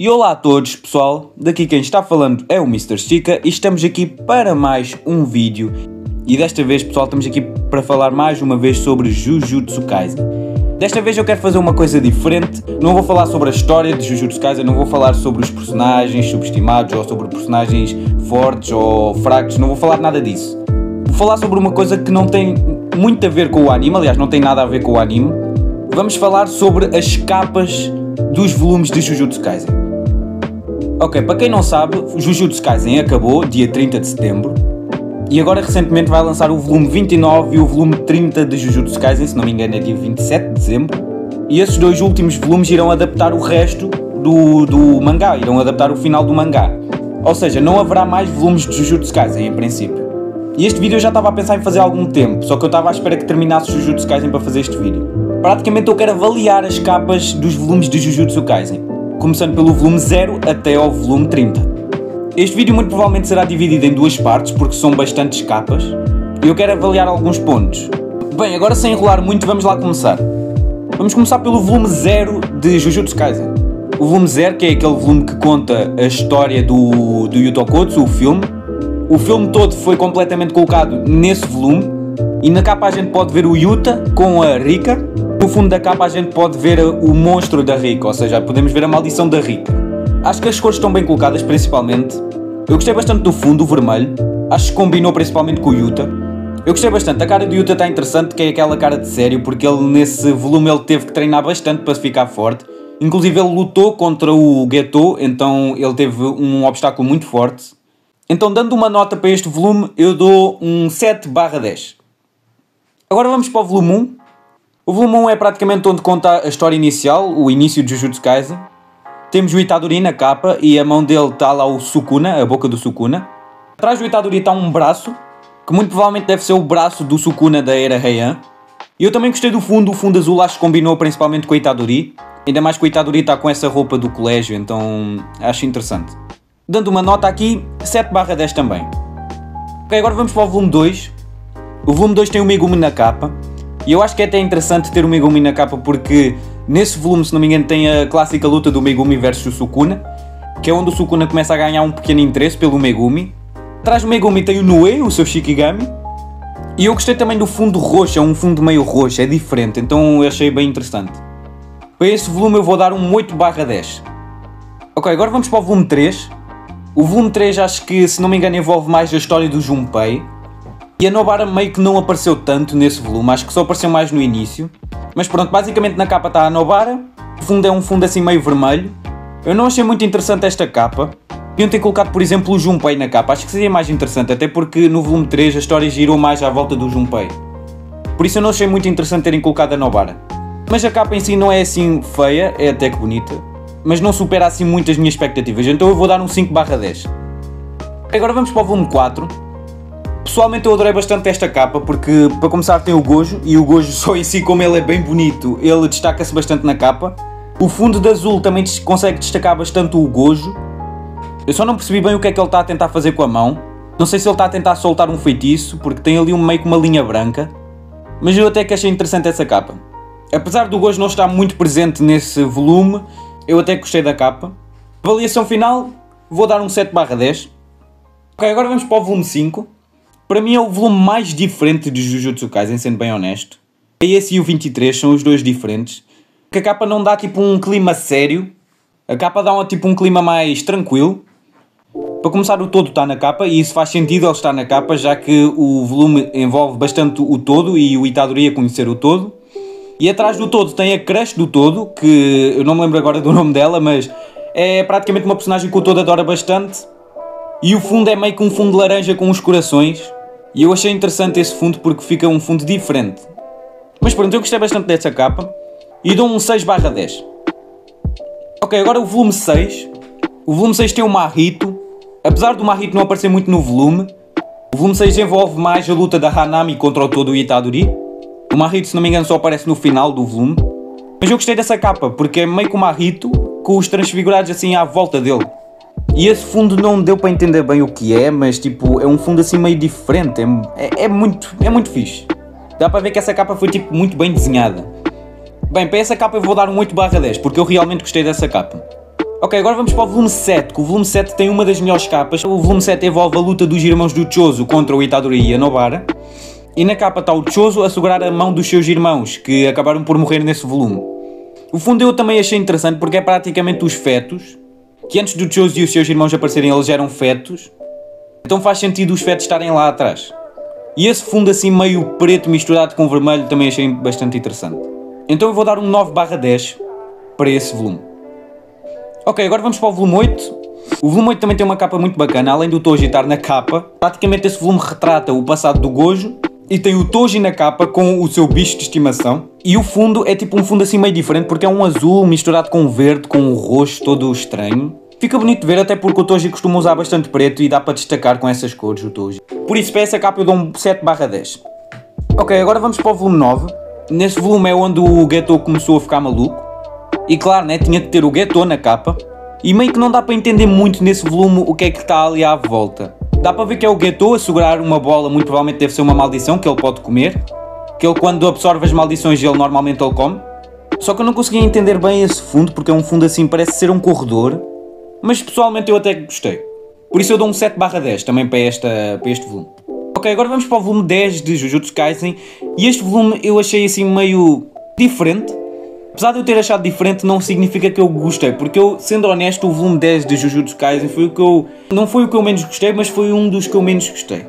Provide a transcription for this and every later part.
E olá a todos pessoal, daqui quem está falando é o Mr. Chica e estamos aqui para mais um vídeo. E desta vez pessoal estamos aqui para falar mais uma vez sobre Jujutsu Kaisen. Desta vez eu quero fazer uma coisa diferente, não vou falar sobre a história de Jujutsu Kaisen, não vou falar sobre os personagens subestimados ou sobre personagens fortes ou fracos, não vou falar nada disso. Vou falar sobre uma coisa que não tem muito a ver com o anime, aliás não tem nada a ver com o anime. Vamos falar sobre as capas dos volumes de Jujutsu Kaisen. Ok, para quem não sabe, Jujutsu Kaisen acabou dia 30 de setembro e agora recentemente vai lançar o volume 29 e o volume 30 de Jujutsu Kaisen, se não me engano é dia 27 de dezembro. E esses dois últimos volumes irão adaptar o resto do mangá, irão adaptar o final do mangá. Ou seja, não haverá mais volumes de Jujutsu Kaisen em princípio. E este vídeo eu já estava a pensar em fazer há algum tempo, só que eu estava à espera que terminasse Jujutsu Kaisen para fazer este vídeo. Praticamente eu quero avaliar as capas dos volumes de Jujutsu Kaisen, começando pelo volume 0 até ao volume 30. Este vídeo muito provavelmente será dividido em duas partes, porque são bastantes capas, e eu quero avaliar alguns pontos. Bem, agora sem enrolar muito, vamos lá começar. Vamos começar pelo volume 0 de Jujutsu Kaisen. O volume 0, que é aquele volume que conta a história do Yuto Kotsu, o filme. O filme todo foi completamente colocado nesse volume, e na capa a gente pode ver o Yuta com a Rika. No fundo da capa a gente pode ver o monstro da Rika, ou seja, podemos ver a maldição da Rika. Acho que as cores estão bem colocadas principalmente. Eu gostei bastante do fundo, o vermelho. Acho que combinou principalmente com o Yuta. Eu gostei bastante, a cara do Yuta está interessante, que é aquela cara de sério, porque ele nesse volume ele teve que treinar bastante para ficar forte. Inclusive ele lutou contra o Geto, então ele teve um obstáculo muito forte. Então dando uma nota para este volume, eu dou um 7/10. Agora vamos para o volume 1. O volume 1 é praticamente onde conta a história inicial, o início de Jujutsu Kaisen. Temos o Itadori na capa e a mão dele está lá o Sukuna, a boca do Sukuna. Atrás do Itadori está um braço, que muito provavelmente deve ser o braço do Sukuna da era Heian. E eu também gostei do fundo azul, acho que combinou principalmente com o Itadori. Ainda mais que o Itadori está com essa roupa do colégio, então acho interessante. Dando uma nota aqui, 7/10 também. Ok, agora vamos para o volume 2. O volume 2 tem o Megumi na capa. E eu acho que é até interessante ter o Megumi na capa porque nesse volume, se não me engano, tem a clássica luta do Megumi versus o Sukuna, que é onde o Sukuna começa a ganhar um pequeno interesse pelo Megumi. Atrás do Megumi tem o Noe, o seu Shikigami. E eu gostei também do fundo roxo, é um fundo meio roxo, é diferente, então eu achei bem interessante. Para esse volume eu vou dar um 8/10. Ok, agora vamos para o volume 3. O volume 3 acho que, se não me engano, envolve mais a história do Junpei. E a Nobara meio que não apareceu tanto nesse volume, acho que só apareceu mais no início. Mas pronto, basicamente na capa está a Nobara, o fundo é um fundo assim meio vermelho. Eu não achei muito interessante esta capa. Podiam ter colocado, por exemplo, o Junpei na capa, acho que seria mais interessante, até porque no volume 3 a história girou mais à volta do Junpei. Por isso eu não achei muito interessante terem colocado a Nobara. Mas a capa em si não é assim feia, é até que bonita, mas não supera assim muito as minhas expectativas, então eu vou dar um 5/10. Agora vamos para o volume 4. Pessoalmente eu adorei bastante esta capa porque, para começar, tem o Gojo, e o Gojo só em si, como ele é bem bonito, ele destaca-se bastante na capa. O fundo de azul também consegue destacar bastante o Gojo. Eu só não percebi bem o que é que ele está a tentar fazer com a mão. Não sei se ele está a tentar soltar um feitiço, porque tem ali meio que uma linha branca. Mas eu até que achei interessante essa capa. Apesar do Gojo não estar muito presente nesse volume, eu até gostei da capa. Avaliação final, vou dar um 7/10. Ok, agora vamos para o volume 5. Para mim é o volume mais diferente de Jujutsu Kaisen, sendo bem honesto. Esse e o 23 são os dois diferentes. Porque a capa não dá tipo um clima sério. A capa dá tipo um clima mais tranquilo. Para começar, o todo está na capa e isso faz sentido ele estar na capa, já que o volume envolve bastante o todo e o Itadori a conhecer o todo. E atrás do todo tem a crush do todo, que eu não me lembro agora do nome dela, mas é praticamente uma personagem que o todo adora bastante. E o fundo é meio que um fundo laranja com os corações. E eu achei interessante esse fundo porque fica um fundo diferente. Mas pronto, eu gostei bastante dessa capa. E dou um 6/10. Ok, agora o volume 6. O volume 6 tem o Mahito. Apesar do Mahito não aparecer muito no volume, o volume 6 envolve mais a luta da Hanami contra o todo Itadori. O Mahito, se não me engano, só aparece no final do volume. Mas eu gostei dessa capa porque é meio que o Mahito com os transfigurados assim à volta dele. E esse fundo não deu para entender bem o que é, mas tipo, é um fundo assim meio diferente, é muito fixe. Dá para ver que essa capa foi tipo muito bem desenhada. Bem, para essa capa eu vou dar um 8/10, porque eu realmente gostei dessa capa. Ok, agora vamos para o volume 7, que o volume 7 tem uma das melhores capas. O volume 7 envolve a luta dos irmãos do Chozo contra o Itadori e a Nobara. E na capa está o Chozo a segurar a mão dos seus irmãos, que acabaram por morrer nesse volume. O fundo eu também achei interessante porque é praticamente os fetos, que antes do Chozo e os seus irmãos aparecerem eles eram fetos. Então faz sentido os fetos estarem lá atrás. E esse fundo assim meio preto misturado com vermelho também achei bastante interessante. Então eu vou dar um 9/10 para esse volume. Ok, agora vamos para o volume 8. O volume 8 também tem uma capa muito bacana, além do Toji estar na capa. Praticamente esse volume retrata o passado do Gojo. E tem o Toji na capa com o seu bicho de estimação. E o fundo é tipo um fundo assim meio diferente, porque é um azul misturado com verde, com um roxo todo estranho. Fica bonito de ver, até porque o Toji costuma usar bastante preto e dá para destacar com essas cores o Toji. Por isso para essa capa eu dou um 7/10. Ok, agora vamos para o volume 9. Nesse volume é onde o Geto começou a ficar maluco. E claro, né, tinha de ter o Geto na capa. E meio que não dá para entender muito nesse volume o que é que está ali à volta. Dá para ver que é o Geto a segurar uma bola, muito provavelmente deve ser uma maldição que ele pode comer. Que ele quando absorve as maldições ele normalmente ele come. Só que eu não conseguia entender bem esse fundo, porque é um fundo assim, parece ser um corredor. Mas pessoalmente eu até gostei. Por isso eu dou um 7/10 também para este volume. Ok, agora vamos para o volume 10 de Jujutsu Kaisen. E este volume eu achei assim meio diferente. Apesar de eu ter achado diferente, não significa que eu gostei. Porque eu, sendo honesto, o volume 10 de Jujutsu Kaisen foi o que eu... Não foi o que eu menos gostei, mas foi um dos que eu menos gostei.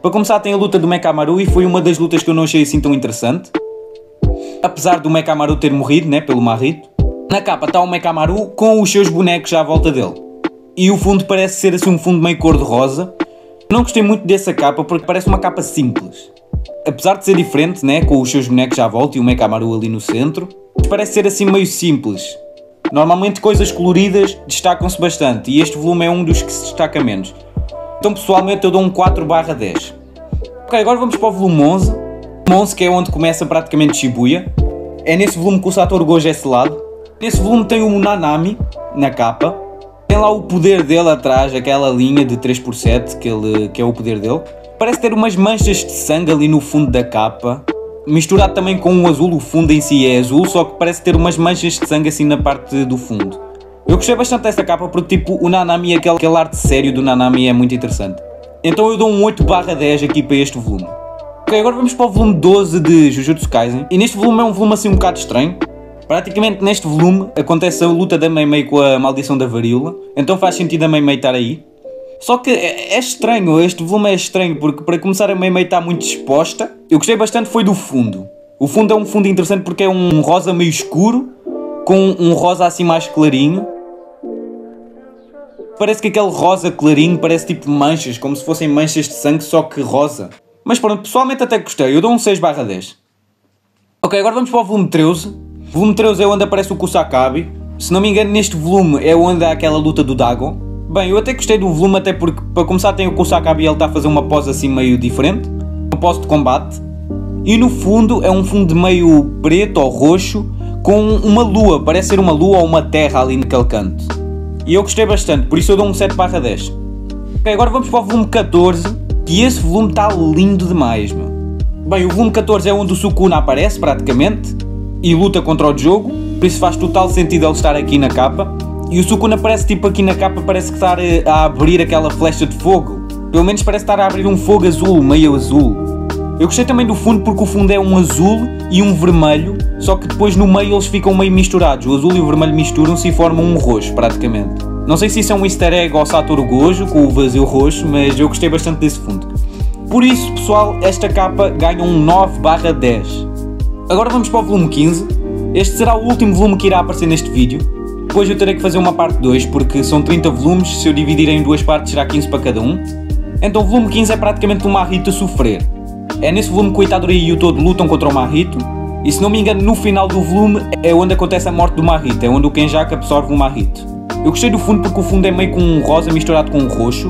Para começar tem a luta do Mekamaru e foi uma das lutas que eu não achei assim tão interessante. Apesar do Mekamaru ter morrido, né, pelo Mahito. Na capa está o Mekamaru com os seus bonecos à volta dele. E o fundo parece ser assim um fundo meio cor-de-rosa. Não gostei muito dessa capa porque parece uma capa simples. Apesar de ser diferente, né, com os seus bonecos à volta e o Mekamaru ali no centro, parece ser assim meio simples. Normalmente coisas coloridas destacam-se bastante e este volume é um dos que se destaca menos. Então pessoalmente eu dou um 4/10. Ok, agora vamos para o volume 11. O 11 que é onde começa praticamente Shibuya. É nesse volume que o Satoru Gojo é selado. Nesse volume tem o Nanami na capa. Tem lá o poder dele atrás, aquela linha de 3x7 que é o poder dele. Parece ter umas manchas de sangue ali no fundo da capa. Misturado também com o azul, o fundo em si é azul, só que parece ter umas manchas de sangue assim na parte do fundo. Eu gostei bastante desta capa porque tipo o Nanami, aquele arte sério do Nanami é muito interessante. Então eu dou um 8/10 aqui para este volume. Ok, agora vamos para o volume 12 de Jujutsu Kaisen. E neste volume é um volume assim um bocado estranho. Praticamente neste volume acontece a luta da Mei Mei com a maldição da varíola. Então faz sentido a Mei Mei estar aí. Só que é estranho, este volume é estranho, porque para começar a Mei Mei está muito exposta. Eu gostei bastante foi do fundo. O fundo é um fundo interessante porque é um rosa meio escuro, com um rosa assim mais clarinho. Parece que aquele rosa clarinho parece tipo manchas, como se fossem manchas de sangue, só que rosa. Mas pronto, pessoalmente até gostei, eu dou um 6/10. Ok, agora vamos para o volume 13. O volume 13 é onde aparece o Kusakabe. Se não me engano, neste volume é onde há aquela luta do Dagon. Bem, eu até gostei do volume, até porque, para começar, tem o Kusakabe e ele está a fazer uma pose assim meio diferente. Uma pose de combate. E no fundo, é um fundo meio preto ou roxo, com uma lua, parece ser uma lua ou uma terra ali naquele canto. E eu gostei bastante, por isso eu dou um 7/10. Ok, agora vamos para o volume 14, e esse volume está lindo demais, meu. Bem, o volume 14 é onde o Sukuna aparece, praticamente, e luta contra o jogo, por isso faz total sentido ele estar aqui na capa. E o Sukuna parece tipo aqui na capa, parece que está a abrir aquela flecha de fogo. Pelo menos parece estar a abrir um fogo azul, meio azul. Eu gostei também do fundo porque o fundo é um azul e um vermelho, só que depois no meio eles ficam meio misturados. O azul e o vermelho misturam-se e formam um roxo, praticamente. Não sei se isso é um easter egg ao Satoru Gojo, com o vazio roxo, mas eu gostei bastante desse fundo. Por isso, pessoal, esta capa ganha um 9/10. Agora vamos para o volume 15. Este será o último volume que irá aparecer neste vídeo. Depois eu terei que fazer uma parte 2, porque são 30 volumes, se eu dividir em duas partes será 15 para cada um. Então o volume 15 é praticamente o Mahito a sofrer. É nesse volume que o Itadori e o Todo lutam contra o Mahito, e se não me engano no final do volume é onde acontece a morte do Mahito, é onde o Kenjaku absorve o Mahito. Eu gostei do fundo porque o fundo é meio com um rosa misturado com um roxo,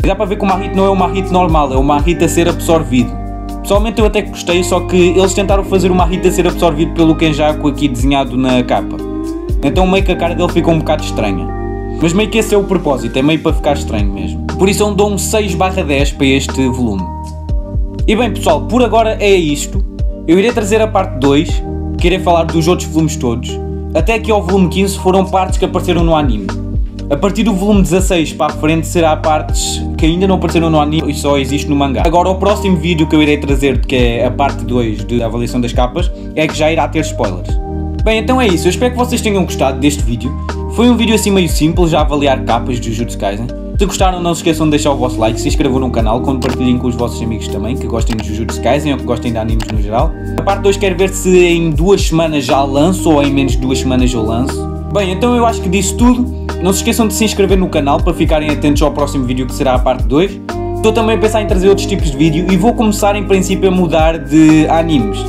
e dá para ver que o Mahito não é o Mahito normal, é o Mahito a ser absorvido. Pessoalmente eu até gostei, só que eles tentaram fazer o Mahito a ser absorvido pelo Kenjaku aqui desenhado na capa. Então meio que a cara dele fica um bocado estranha. Mas meio que esse é o propósito, é meio para ficar estranho mesmo. Por isso eu dou um 6/10 para este volume. E bem pessoal, por agora é isto. Eu irei trazer a parte 2, que irei falar dos outros volumes todos. Até aqui ao volume 15 foram partes que apareceram no anime. A partir do volume 16 para a frente será partes que ainda não apareceram no anime e só existe no mangá. Agora o próximo vídeo que eu irei trazer, que é a parte 2 da avaliação das capas, é que já irá ter spoilers. Bem, então é isso, eu espero que vocês tenham gostado deste vídeo. Foi um vídeo assim meio simples, já avaliar capas de Jujutsu Kaisen. Se gostaram, não se esqueçam de deixar o vosso like, se inscrevam no canal, compartilhem com os vossos amigos também, que gostem de Jujutsu Kaisen ou que gostem de animes no geral. A parte 2 quero ver se em 2 semanas já lanço ou em menos de 2 semanas eu lanço. Bem, então eu acho que disse tudo. Não se esqueçam de se inscrever no canal para ficarem atentos ao próximo vídeo que será a parte 2. Estou também a pensar em trazer outros tipos de vídeo e vou começar em princípio a mudar de animes.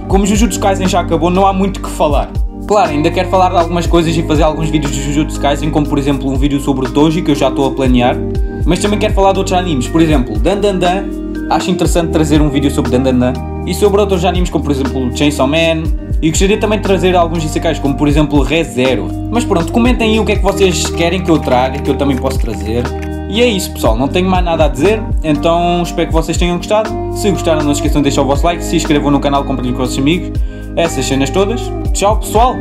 Como Jujutsu Kaisen já acabou, não há muito o que falar. Claro, ainda quero falar de algumas coisas e fazer alguns vídeos de Jujutsu Kaisen, como por exemplo um vídeo sobre o Toji, que eu já estou a planear. Mas também quero falar de outros animes, por exemplo, Dandadan. Acho interessante trazer um vídeo sobre Dandadan. E sobre outros animes, como por exemplo Chainsaw Man. E gostaria também de trazer alguns isekais, como por exemplo Re:Zero. Mas pronto, comentem aí o que é que vocês querem que eu traga, que eu também posso trazer. E é isso pessoal, não tenho mais nada a dizer, então espero que vocês tenham gostado. Se gostaram, não se esqueçam de deixar o vosso like, se inscrevam no canal, compartilhem com os vossos amigos. Essas cenas todas. Tchau pessoal!